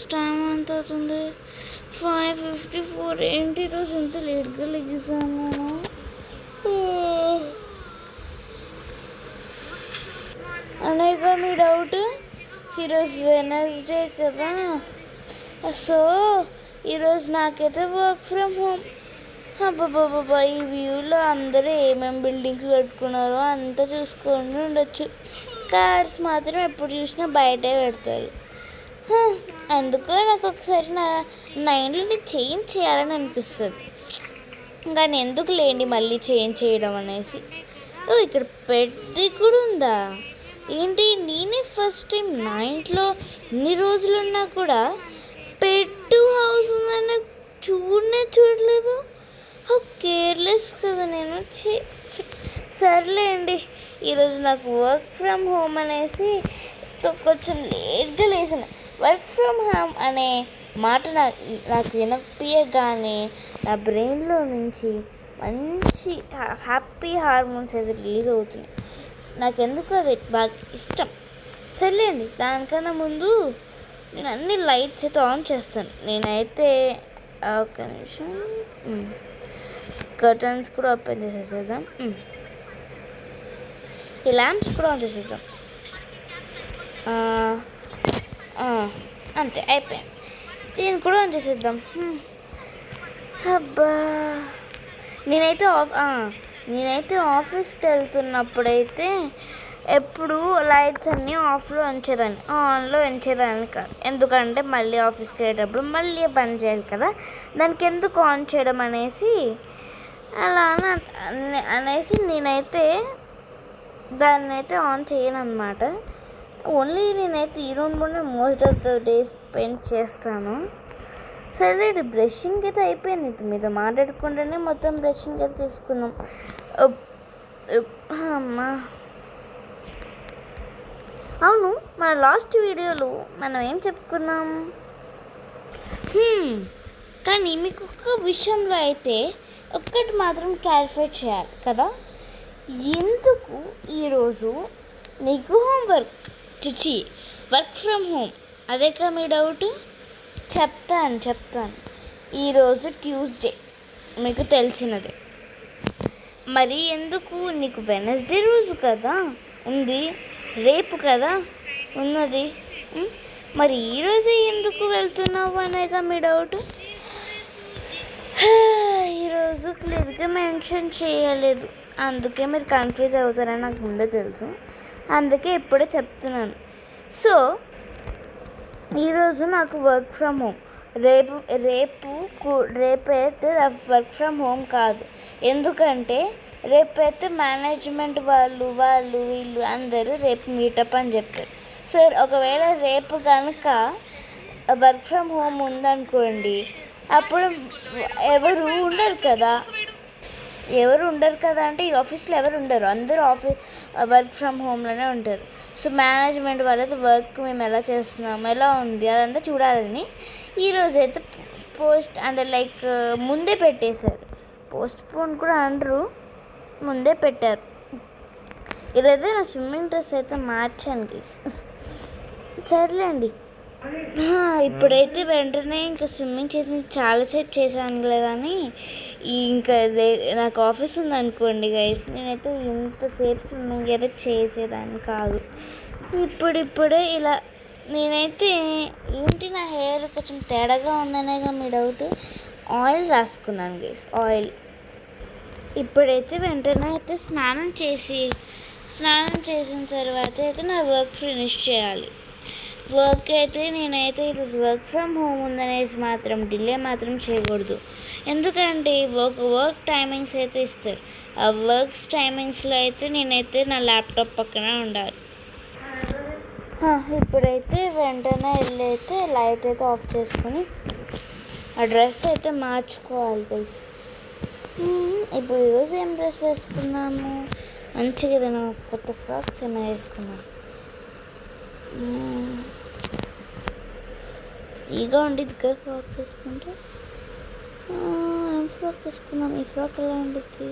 ఈరోజు టైం ఎంత అవుతుంది? 5:54. ఏంటి ఈరోజు ఎంత లేట్గా లెగిసాను నేను? అనేక మీ డౌట్, ఈరోజు వెనస్డే కదా, సో ఈరోజు నాకైతే వర్క్ ఫ్రమ్ హోమ్. అబ్బాబాబా, ఈ వ్యూలో అందరూ ఏమేమి బిల్డింగ్స్ పెట్టుకున్నారో అంతా చూసుకొని ఉండొచ్చు. కార్స్ మాత్రం ఎప్పుడు చూసినా బయటే పెడతారు. అందుకో నాకు ఒకసారి నా ఇంట్లో చేంజ్ చేయాలని అనిపిస్తుంది, కానీ ఎందుకు లేండి మళ్ళీ చేంజ్ చేయడం అనేసి. ఇక్కడ పెట్టి కూడా ఉందా ఏంటి? నేనే ఫస్ట్ టైం నా ఇంట్లో ఇన్ని రోజులున్నా కూడా పెట్టు హౌస్ ఉందని చూడలేదు. కేర్లెస్ కదా నేను. సర్లేండి, ఈరోజు నాకు వర్క్ ఫ్రమ్ హోమ్ అనేసి కొంచెం లేట్గా లేసాను. వర్క్ ఫ్రమ్ హోమ్ అనే మాట నాకు వినపియగానే నా బ్రెయిన్లో నుంచి మంచి హ్యాపీ హార్మోన్స్ అయితే రిలీజ్ అవుతుంది. నాకెందుకు అది బాగా ఇష్టం. సర్లేండి, దానికన్నా ముందు నేను అన్ని లైట్స్ అయితే ఆన్ చేస్తాను. నేనైతే ఒక నిమిషం కర్టన్స్ కూడా ఓపెన్ చేసేసేద్దాం. ఈ ల్యాంప్స్ కూడా ఆన్ చేసేద్దాం. అంతే, అయిపోయింది. దీన్ని కూడా ఆన్ చేసేద్దాం. అబ్బా, నేనైతే ఆఫీస్కి వెళ్తున్నప్పుడైతే ఎప్పుడు లైట్స్ అన్నీ ఆఫ్లో ఉంచేదాన్ని, ఆన్లో ఉంచేదాన్ని కాదు. ఎందుకంటే మళ్ళీ ఆఫీస్కి వెళ్ళేటప్పుడు మళ్ళీ బంద్ చేయాలి కదా, దానికి ఎందుకు ఆన్ చేయడం అనేసి అలా అనేసి నేనైతే దాన్ని అయితే ఆన్ చేయను అనమాట. ఓన్లీ నేనైతే ఈ రూమ్లోనే most of the days spend చేస్తాను. సరే, బ్రషింగ్ అయితే అయిపోయింది. మీతో మాట్లాడుకుంటేనే మొత్తం బ్రషింగ్ అయితే తీసుకున్నాం. అమ్మా, అవును, మన లాస్ట్ వీడియోలో మనం ఏం చెప్పుకున్నాం? కానీ మీకు ఒక్క విషయంలో అయితే ఒక్కటి మాత్రం క్లారిఫై చేయాలి కదా. ఎందుకు ఈరోజు నీకు హోంవర్క్ వర్క్ ఫ్రమ్ హోమ్? అదే కదా మీ డౌట్. చెప్తాను. ఈరోజు ట్యూస్డే, మీకు తెలిసినదే. మరి ఎందుకు నీకు వెనస్డే రోజు కదా ఉంది, రేపు కదా ఉన్నది, మరి ఈరోజే ఎందుకు వెళ్తున్నావు అనేగా మీ డౌట్. ఈరోజు క్లియర్గా మెన్షన్ చేయలేదు, అందుకే మీరు కన్ఫ్యూజ్ అవుతారని నాకు ముందే తెలుసు. అందుకే ఇప్పుడే చెప్తున్నాను. సో ఈరోజు నాకు వర్క్ ఫ్రమ్ హోమ్. రేపైతే వర్క్ ఫ్రమ్ హోమ్ కాదు. ఎందుకంటే రేపైతే మేనేజ్మెంట్ వాళ్ళు వీళ్ళు అందరూ రేపు మీటప్ అని చెప్పారు. సో ఒకవేళ రేపు కనుక వర్క్ ఫ్రమ్ హోమ్ ఉందనుకోండి, అప్పుడు ఎవరు ఉండరు కదా అంటే ఈ ఆఫీస్లో ఎవరు ఉండరు, అందరూ వర్క్ ఫ్రమ్ హోమ్లోనే ఉంటారు. సో మేనేజ్మెంట్ వాళ్ళైతే వర్క్ మేము ఎలా చేస్తున్నాము, ఎలా ఉంది అదంతా చూడాలని ఈరోజైతే పోస్ట్ అంటే లైక్ ముందే పెట్టేశారు. పోస్ట్ పోన్ కూడా అనరు, ముందే పెట్టారు. ఈరోజైతే నా స్విమ్మింగ్ డ్రెస్ అయితే మార్చాను గైస్. సర్లేండి, ఇప్పుడైతే వెంటనే ఇంకా స్విమ్మింగ్ చేసి చాలాసేపు చేశానులే, కానీ ఇంకా నాకు ఆఫీస్ ఉందనుకోండి గైస్, నేనైతే ఇంతసేపు స్విమ్మింగ్ అయితే చేసేదాన్ని కాదు. ఇప్పుడిప్పుడే ఇలా నేనైతే ఏంటి నా హెయిర్ కొంచెం తేడాగా ఉందనేగా మీ డౌట్. ఆయిల్ రాసుకున్నాను గైస్, ఆయిల్. ఇప్పుడైతే వెంటనే అయితే స్నానం చేసిన తర్వాత అయితే నా వర్క్ ఫినిష్ చేయాలి. వర్క్ అయితే నేనైతే ఈరోజు వర్క్ ఫ్రమ్ హోమ్ ఉందనేసి మాత్రం డిలే మాత్రం చేయకూడదు. ఎందుకంటే వర్క్ టైమింగ్స్ అయితే ఇస్తారు. ఆ వర్క్స్ టైమింగ్స్లో అయితే నేనైతే నా ల్యాప్టాప్ పక్కన ఉండాలి. ఇప్పుడైతే వెంటనే వెళ్ళి అయితే లైట్ అయితే ఆఫ్ చేసుకొని ఆ డ్రెస్ అయితే మార్చుకోవాలి గైస్. ఇప్పుడు ఈరోజు ఏం డ్రెస్ వేసుకున్నాము? మంచిగా ఏదైనా కొత్త ఫ్రాక్స్ ఏమైనా వేసుకున్నాము. ఫ్రీగా ఉండిద్ది కదా ఫ్రాక్స్ వేసుకుంటే. ఏం ఫ్రాక్ వేసుకున్నాం? ఈ ఫ్రాక్ ఎలా ఉండిద్ది?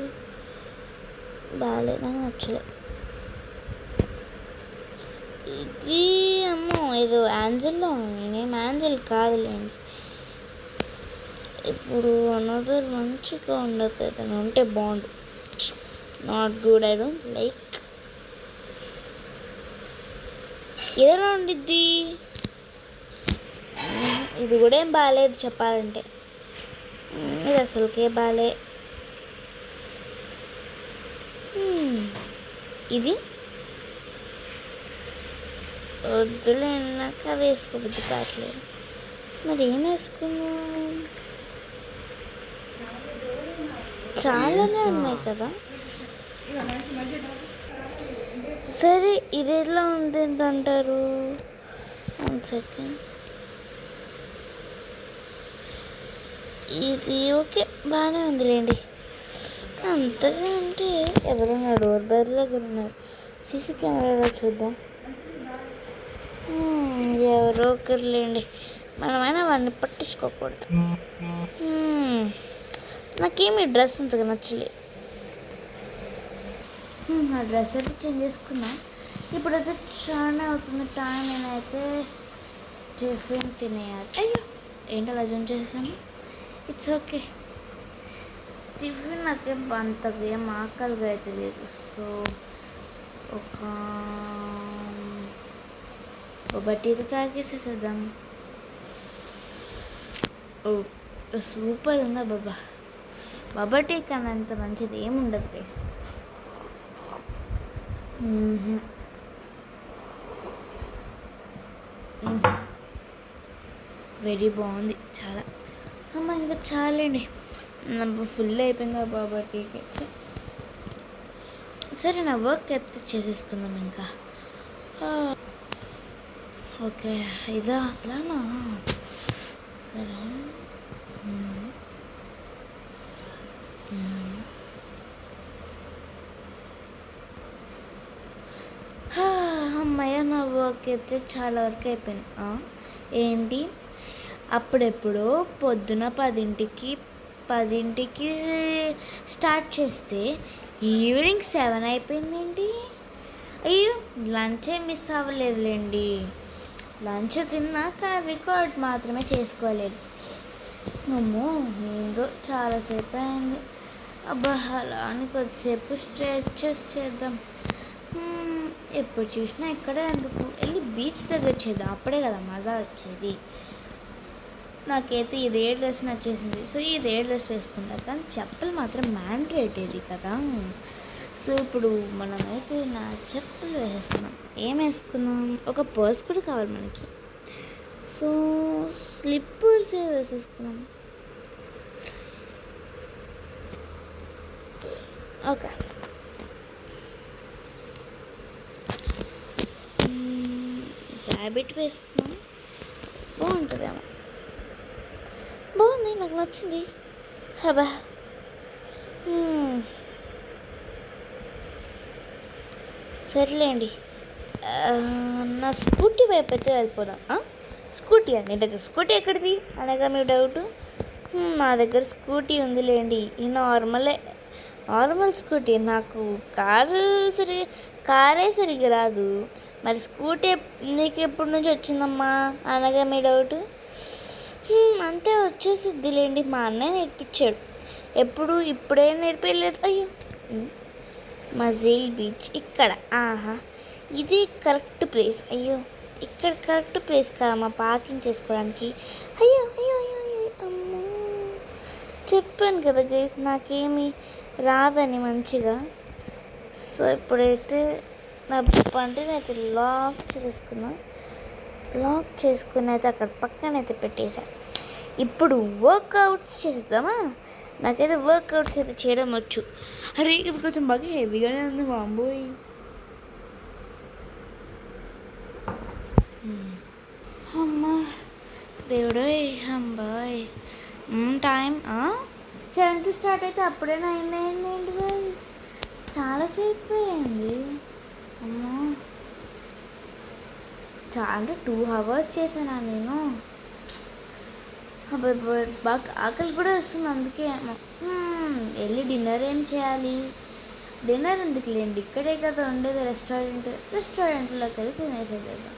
బాగాలేదు, నాకు నచ్చలేదు. ఇది అమ్మో ఏదో యాంజల్లో ఉంది, నేను యాంజల్ కాదులేండి. ఇప్పుడు అనదర్ మంచిగా ఉండదు ఏదైనా ఉంటే బాగుండు. Not good, I don't like. ఏదైనా ఉండిద్ది. ఇది కూడా ఏం బాగాలేదు చెప్పాలంటే, ఇది అసలుకే బాగాలే. ఇది వద్దులేనాక వేసుకోబుద్ది కావట్లేదు. మరి ఏం వేసుకున్నాం? చాలానే ఉన్నాయి కదా. సరే ఇది ఎలా ఉంది అంటారు? 1 సెకండ్. ఇది ఓకే, బాగానే ఉందిలేండి. అంతగా అంటే ఎవరైనా డోర్ బెల్ దగ్గర ఉన్నారు, సీసీ కెమెరాలో చూద్దాం. ఎవరో ఒకరులేండి, మనమైనా వాడిని పట్టించుకోకూడదు. నాకేమి డ్రెస్ అంతగా నచ్చలేదు. ఆ డ్రెస్ అయితే చేంజ్ చేసుకున్నా. ఇప్పుడైతే చాలా అవుతుంది టైం. నేనైతే టిఫిన్ తినేయాలి. అయ్యో ఏంటి అలా జూమ్ చేసాను. It's okay. టిఫిన్ నాకేం అంతగా ఏం ఆకలిగా అయితే లేదు. సో ఒక టీతో తాగేసేసేద్దాం. ఓ సూపర్ ఉందా బాబా టీ కన్నా అంత మంచిది ఏముండదు ప్లేస్. వెరీ బాగుంది చాలా. అమ్మ ఇంకా చాలండి, ఫుల్ అయిపోయింది బాబా టీకి. సరే నా వర్క్ చెప్తే చేసేసుకుందాం ఇంకా. ఓకే ఇదా అలానా? సరే అమ్మయ్య, నా వర్క్ అయితే చాలా వరకు అయిపోయింది. ఏంటి అప్పుడెప్పుడో పొద్దున 10ంటికి స్టార్ట్ చేస్తే ఈవినింగ్ 7 అయిపోయిందేంటి? అయ్యో లంచ్ ఏం మిస్ అవ్వలేదులేండి. లంచ్ తిన్నాక రికార్డ్ మాత్రమే చేసుకోలేదు. అమ్మో ఏందో చాలాసేపు అయింది. అబ్బా అలా అని కొద్దిసేపు స్ట్రెచెస్ చేద్దాం. ఎప్పుడు చూసినా ఇక్కడే ఎందుకు, వెళ్ళి బీచ్ దగ్గర చేద్దాం, అప్పుడే కదా మజా వచ్చేది. నాకైతే ఇదే డ్రెస్ నచ్చేసింది, సో ఇదే డ్రెస్ వేసుకుంటా. కానీ చెప్పులు మాత్రం మ్యాండేటరీ కదా. సో ఇప్పుడు మనమైతే నా చెప్పులు వేసుకున్నాం. ఏం వేసుకున్నాం? ఒక పర్స్ కూడా కావాలి మనకి. సో స్లిప్పర్స్ వేసేసుకున్నాం. ఓకే ర్యాబిట్ వేసుకున్నాం, బాగుంటుందేమో. బాగుంది, నాకు నచ్చింది. హబా సర్లేండి, నా స్కూటీ వైపు అయితే వెళ్ళిపోదాం. స్కూటీ అండి, దగ్గర స్కూటీ ఎక్కడిది అనగా మీ డౌట్. మా దగ్గర స్కూటీ ఉందిలేండి, ఈ నార్మల్ స్కూటీ. నాకు కారే సరిగ్గా రాదు, మరి స్కూటీ నీకు ఎప్పటి నుంచి వచ్చిందమ్మా అనగా మీ డౌట్. అంతే వచ్చేసిద్దిలేండి, మా అన్నయ్య నేర్పించాడు. ఇప్పుడేం నేర్పించలేదు. అయ్యో మజిల్ బీచ్ ఇక్కడ. ఇది కరెక్ట్ ప్లేస్. అయ్యో ఇక్కడ కరెక్ట్ ప్లేస్ కాదమ్మా పార్కింగ్ చేసుకోవడానికి. అయ్యో అయ్యో అయ్యో అమ్మో, చెప్పాను కదా గైస్ నాకేమీ రాదని మంచిగా. సో ఇప్పుడైతే నా బండిని అయితే లాక్ చేసుకుని అయితే అక్కడ పక్కన అయితే పెట్టేశాను. ఇప్పుడు వర్కౌట్స్ చేద్దామా? నాకైతే వర్కౌట్స్ అయితే చేయడం వచ్చు. అరే ఇది కొంచెం బాగా హెవీగానే ఉంది బాంబోయ్. అమ్మా దేవుడోయ్ అమ్మాయి. టైం 7కి స్టార్ట్ అయితే అప్పుడే 9 అయింది గైస్. చాలాసేపు అయింది. అమ్మా చాలా 2 అవర్స్ చేశానా నేను. బాగా ఆకలి కూడా వస్తుంది, అందుకే వెళ్ళి డిన్నర్ ఏం చేయాలి. డిన్నర్ ఎందుకులేండి, ఇక్కడే కదా ఉండేది రెస్టారెంట్లోకి వెళ్ళి తినేసేదేదా.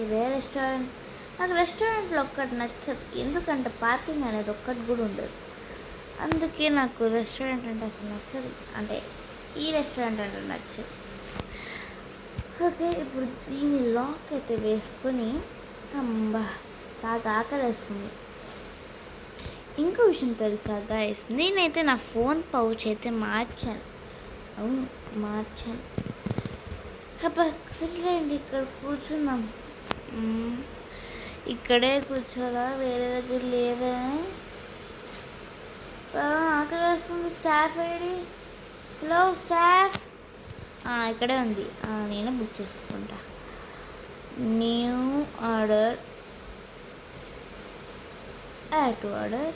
ఇదే రెస్టారెంట్. నాకు రెస్టారెంట్లో ఒక్కటి నచ్చదు, ఎందుకంటే పార్కింగ్ అనేది ఒక్కటి కూడా ఉండదు. అందుకే నాకు రెస్టారెంట్ అంటే అసలు నచ్చదు, అంటే ఈ రెస్టారెంట్ అంటే నచ్చదు. ఓకే, ఇప్పుడు దీన్ని లాక్ అయితే వేసుకొని అమ్మా బాగా ఆకలేస్తుంది. ఇంకో విషయం తెలుసా గైస్, నేనైతే నా ఫోన్ పౌచ్ అయితే మార్చాను. అవును, మార్చాను. అబ్బా సరేలేండి, ఇక్కడ కూర్చుందాం. ఇక్కడే కూర్చోరా, వేరే దగ్గర లేదా? ఆకలి వస్తుంది. స్టాఫ్ ఏడి? Hello staff. ఇక్కడే ఉంది, నేను బుక్ చేసుకుంటా. New order, add to order.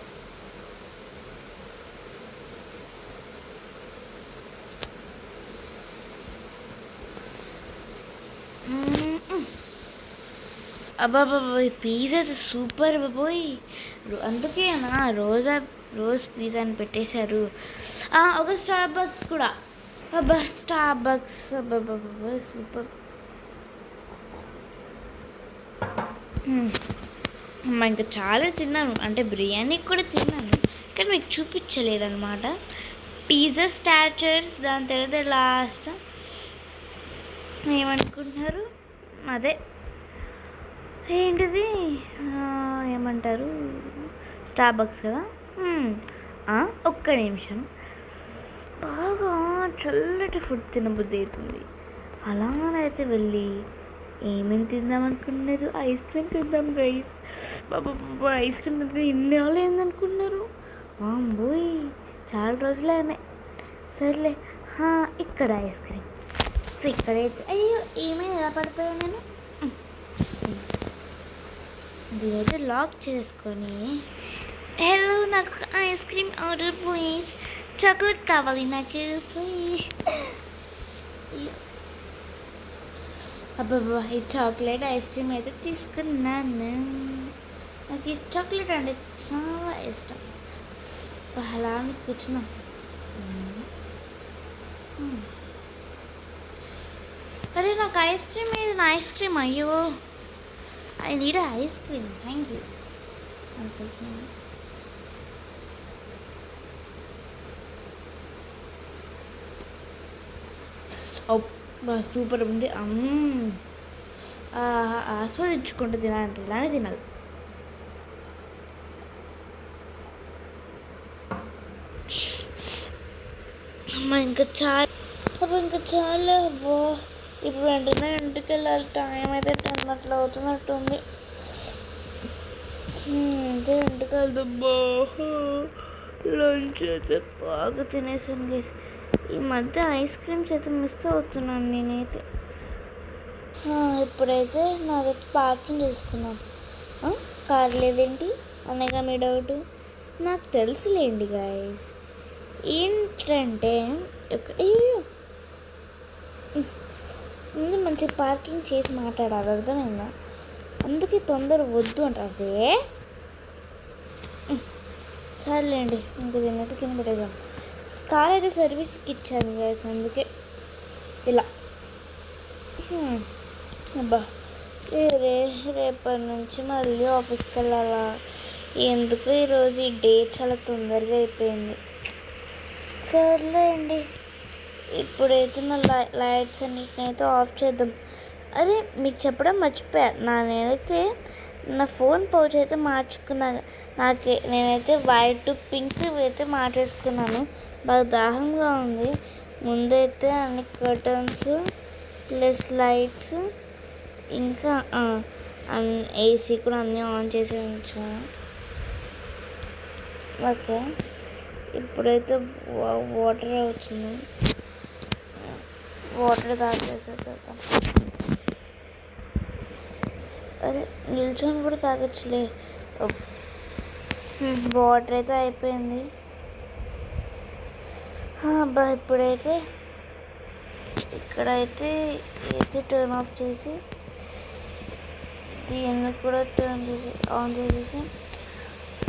అబ్బాబాబా, ఈ పిజ్జా అయితే సూపర్ బాబోయ్. అందుకేనా రోజ్ పిజ్జా అని పెట్టేశారు. ఒక స్టార్ బక్స్ కూడా. అబ్బా స్టార్ బక్స్, అబ్బాబాబా సూపర్. ఇంకా చాలా తిన్నాను, అంటే బిర్యానీ కూడా తిన్నాను, కానీ మీకు చూపించలేదన్నమాట. పిజ్జా స్టార్టర్స్, దాని తర్వాత లాస్ట్ ఏమనుకుంటున్నారు, అదే ఏంటిది ఏమంటారు, స్టార్ బక్స్ కదా. ఒక్క నిమిషం, బాగా చల్లటి ఫుడ్ తినబుద్ధి అవుతుంది. అలానైతే వెళ్ళి ఏమేమి తిందాం అనుకున్నారు, ఐస్ క్రీమ్ తిందాం గైస్. బాబా ఐస్ క్రీమ్ తింటే ఎన్ని వాళ్ళు ఏందనుకున్నారు, బాంబోయ్ చాలా రోజులే ఉన్నాయి. సర్లే, ఇక్కడ ఐస్ క్రీమ్. సో ఇక్కడైతే అయ్యో ఏమైనా ఎలా పడిపోయాను నేను. దీనైతే లాక్ చేసుకొని, హలో నాకు ice cream order please, chocolate కావాలి నాకు ప్లీజ్. అబ్బాబా ఈ చాక్లెట్ ఐస్ క్రీమ్ అయితే తీసుకున్నాను. నాకు ఈ చాక్లెట్ అంటే చాలా ఇష్టం. అలా అని కూర్చున్నాం. అరే నాకు ఐస్ క్రీమ్ ఏది, నా ఐస్ క్రీమ్, అయ్యో I need ice cream, thank you. Super ఉంది. ఆస్వాదించుకుంటూ తినాలంటే ఇలానే తినాలి. ఇంకా చాలా అబ్బా. ఇప్పుడు వెంటనే ఇంటికి వెళ్ళాలి, టైం అయితే 10 అట్లా అవుతున్నట్టుంది. అయితే ఇంటికి వెళ్దాబ్బా. లంచ్ అయితే బాగా తినేసాను గైస్. ఈ మధ్య ఐస్ క్రీమ్స్ అయితే మిస్ అవుతున్నాను నేనైతే. ఇప్పుడైతే నాకైతే పార్కింగ్ చేసుకున్నాం. కార్ లేదేంటి అనగా మీ డౌట్, నాకు తెలుసులేండి గైస్. ఏంటంటే ముందు మంచి పార్కింగ్ చేసి మాట్లాడాలి, అర్థమైందా? అందుకే తొందర వద్దు అంటారు. సర్లేండి, ఇంక దీన్నైతే కింద పెట్టేద్దాం. కార్ అయితే సర్వీస్కి ఇచ్చాను గైస్, అందుకే ఇలా. అబ్బా రేపటి నుంచి మళ్ళీ ఆఫీస్కి వెళ్ళాలా? ఎందుకు ఈరోజు ఈ డే చాలా తొందరగా అయిపోయింది. సర్లే అండి, ఇప్పుడైతే నా లైట్స్ అన్నిటిని అయితే ఆఫ్ చేద్దాం. అదే మీకు చెప్పడం మర్చిపోయా, నేనైతే నా ఫోన్ పౌచ్ అయితే మార్చుకున్నాను. నేనైతే వైట్ టు పింక్ అయితే మార్చేసుకున్నాను. బాగా దాహంగా ఉంది. ముందైతే అన్ని కర్టన్స్ ప్లస్ లైట్స్, ఇంకా ఏసీ కూడా అన్నీ ఆన్ చేసి ఉంచాను. ఓకే, ఇప్పుడైతే వాటర్ అవుతుంది, వాటర్ తాగేసేద్దాం. అదే నిల్చొని కూడా తాగొచ్చులే. వాటర్ అయితే అయిపోయింది. అబ్బా ఇప్పుడైతే ఇక్కడైతే ఏసీ టర్న్ ఆఫ్ చేసి, దీన్ని కూడా ఆన్ చేసేసి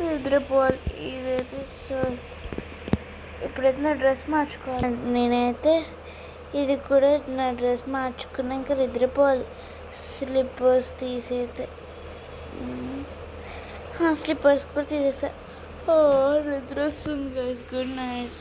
నిద్రపోవాలి. ఇదైతే ఇప్పుడైతే నా డ్రెస్ మార్చుకోవాలి. నేనైతే ఇది కూడా నా డ్రెస్ మార్చుకున్నా, ఇంకా నిద్రపోవాలి. స్లిప్పర్స్ తీసైతే స్లిప్పర్స్ కూడా తీసేసా. నిద్ర వస్తుంది గైస్. Good night.